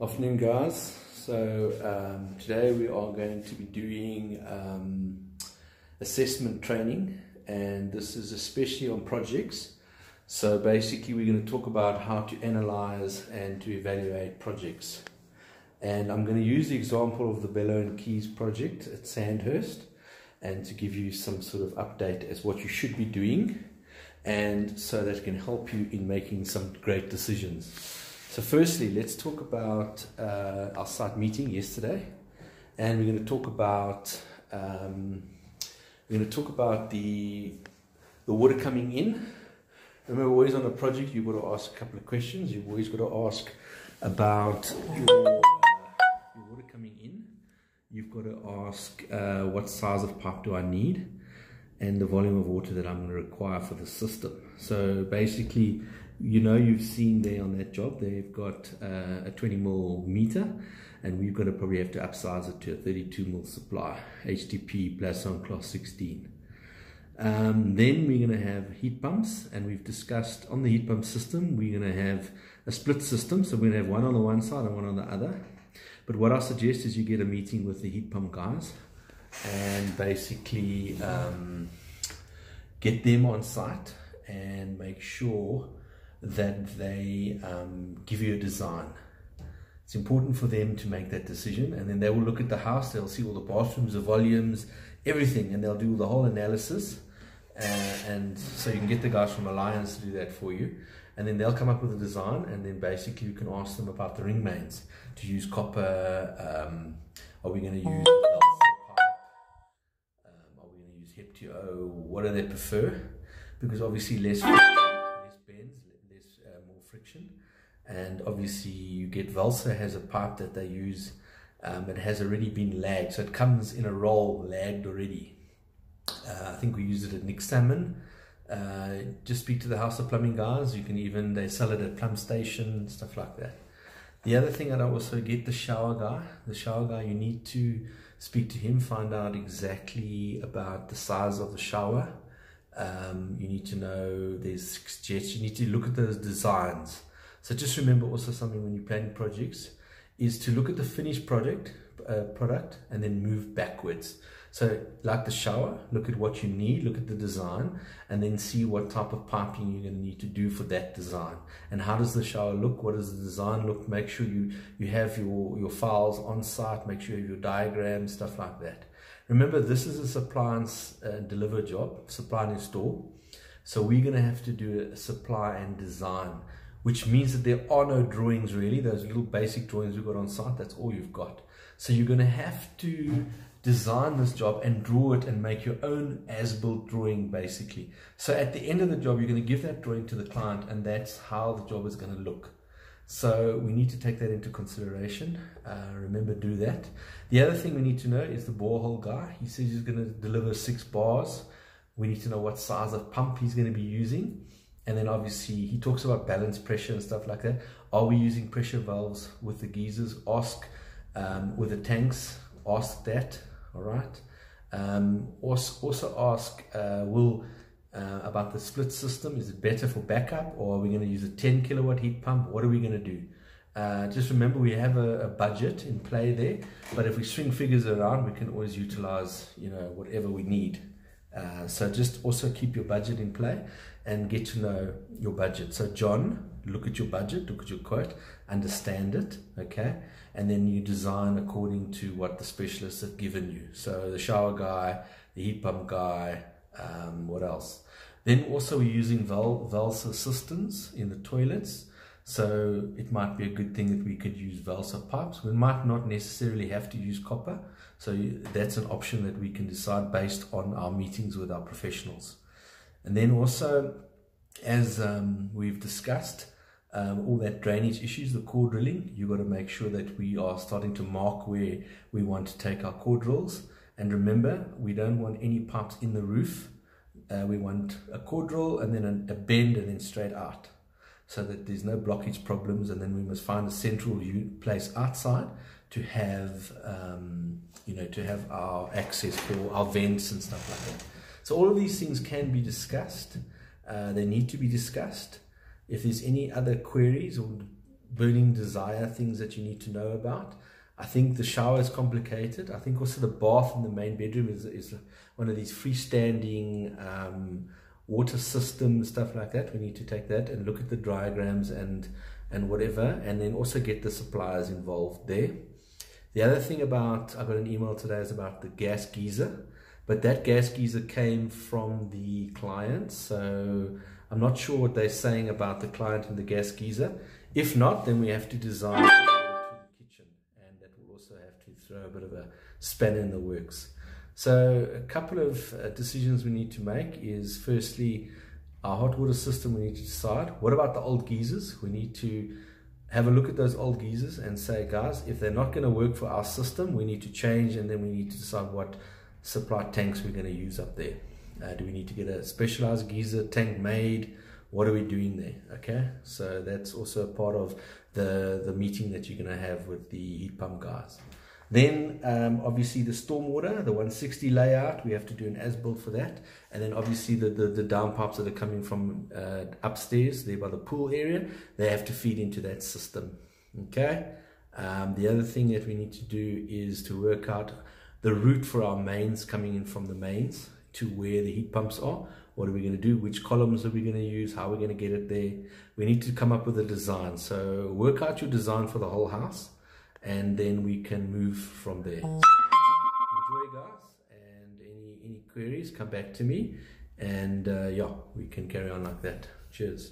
Afternoon, guys. So today we are going to be doing assessment training, and this is especially on projects. So basically we're going to talk about how to analyze and to evaluate projects, and I'm going to use the example of the Bellow and Keys project at Sandhurst, and to give you some sort of update as what you should be doing, and so that it can help you in making some great decisions. So firstly, let's talk about our site meeting yesterday, and we're going to talk about the water coming in. Remember, always on a project you've got to ask a couple of questions. You've always got to ask about your water coming in. You've got to ask what size of pipe do I need, and the volume of water that I'm going to require for the system. So basically, you know, you've seen there on that job, they've got a 20 mil meter, and we've got to probably have to upsize it to a 32 mil supply, HTP Plasson Class 16. Then we're going to have heat pumps, and we've discussed on the heat pump system, we're going to have a split system, so we're going to have one on the one side and one on the other. But what I suggest is you get a meeting with the heat pump guys, and basically get them on site and make sure that they give you a design. It's important for them to make that decision, and then they will look at the house, they'll see all the bathrooms, the volumes, everything, and they'll do the whole analysis, and so you can get the guys from Alliance to do that for you, and then they'll come up with a design, and then basically you can ask them about the ring mains, to use copper, are we going to use pipe, are we going to use HepTO, what do they prefer, because obviously less bends, more friction, and obviously you get Valsa has a pipe that they use, it has already been lagged, so it comes in a roll lagged already. I think we use it at Nick Salmon. Just speak to the House of Plumbing guys. You can even, they sell it at Plum Station, stuff like that. The other thing that I also get, the shower guy, you need to speak to him, find out exactly about the size of the shower. You need to know there's 6 jets, you need to look at those designs. So just remember also something when you're planning projects is to look at the finished product and then move backwards. So like the shower, look at what you need, look at the design, and then see what type of piping you're going to need to do for that design. And how does the shower look? What does the design look? Make sure you have your files on site, make sure you have your diagrams, stuff like that. Remember, this is a supply and deliver job, supply and install. So we're going to have to do a supply and design, which means that there are no drawings really. Those little basic drawings we've got on site, that's all you've got. So you're going to have to design this job and draw it and make your own as-built drawing basically. So at the end of the job, you're going to give that drawing to the client, and that's how the job is going to look. So we need to take that into consideration. Remember, do that. The other thing we need to know is the borehole guy. He says he's going to deliver 6 bars. We need to know what size of pump he's going to be using. And then obviously he talks about balance pressure and stuff like that. Are we using pressure valves with the geysers? Ask with the tanks, ask that. All right. Also ask about the split system. Is it better for backup, or are we going to use a 10 kilowatt heat pump? What are we going to do? Just remember, we have a budget in play there, but if we swing figures around, we can always utilize, you know, whatever we need. So just also keep your budget in play and get to know your budget. So John, look at your budget, look at your quote, understand it, okay? And then you design according to what the specialists have given you. So the shower guy, the heat pump guy, what else? Then also we're using Valsa systems in the toilets. So it might be a good thing that we could use Valsa pipes. We might not necessarily have to use copper. So that's an option that we can decide based on our meetings with our professionals. And then also, as we've discussed, all that drainage issues, the core drilling, you've got to make sure that we are starting to mark where we want to take our core drills. And remember, we don't want any pipes in the roof. We want a core drill and then a bend and then straight out, so that there's no blockage problems. And then we must find a central place outside to have, to have our access for our vents and stuff like that. So all of these things can be discussed. They need to be discussed. If there's any other queries or burning desire things that you need to know about. I think the shower is complicated. I think also the bath in the main bedroom is one of these freestanding water systems, stuff like that. We need to take that and look at the diagrams and whatever, and then also get the suppliers involved there. The other thing about, I got an email today, is about the gas geyser, but that gas geyser came from the client, so I'm not sure what they're saying about the client and the gas geyser. If not, then we have to design to the kitchen, and that will also have to throw a bit of a spanner in the works. So a couple of decisions we need to make is, firstly, our hot water system, we need to decide, what about the old geysers? We need to have a look at those old geysers and say, guys, if they're not going to work for our system, we need to change, and then we need to decide what supply tanks we're going to use up there. Do we need to get a specialized geyser tank made? What are we doing there? Okay, so that's also a part of the meeting that you're going to have with the heat pump guys. Then obviously the stormwater, the 160 layout, we have to do an as-built for that. And then obviously the downpipes that are coming from upstairs there by the pool area, they have to feed into that system. Okay. The other thing that we need to do is to work out the route for our mains coming in from the mains to where the heat pumps are. What are we going to do? Which columns are we going to use? How are we going to get it there? We need to come up with a design. So work out your design for the whole house, and then we can move from there. So enjoy, guys, and any queries, come back to me, and yeah, we can carry on like that. Cheers.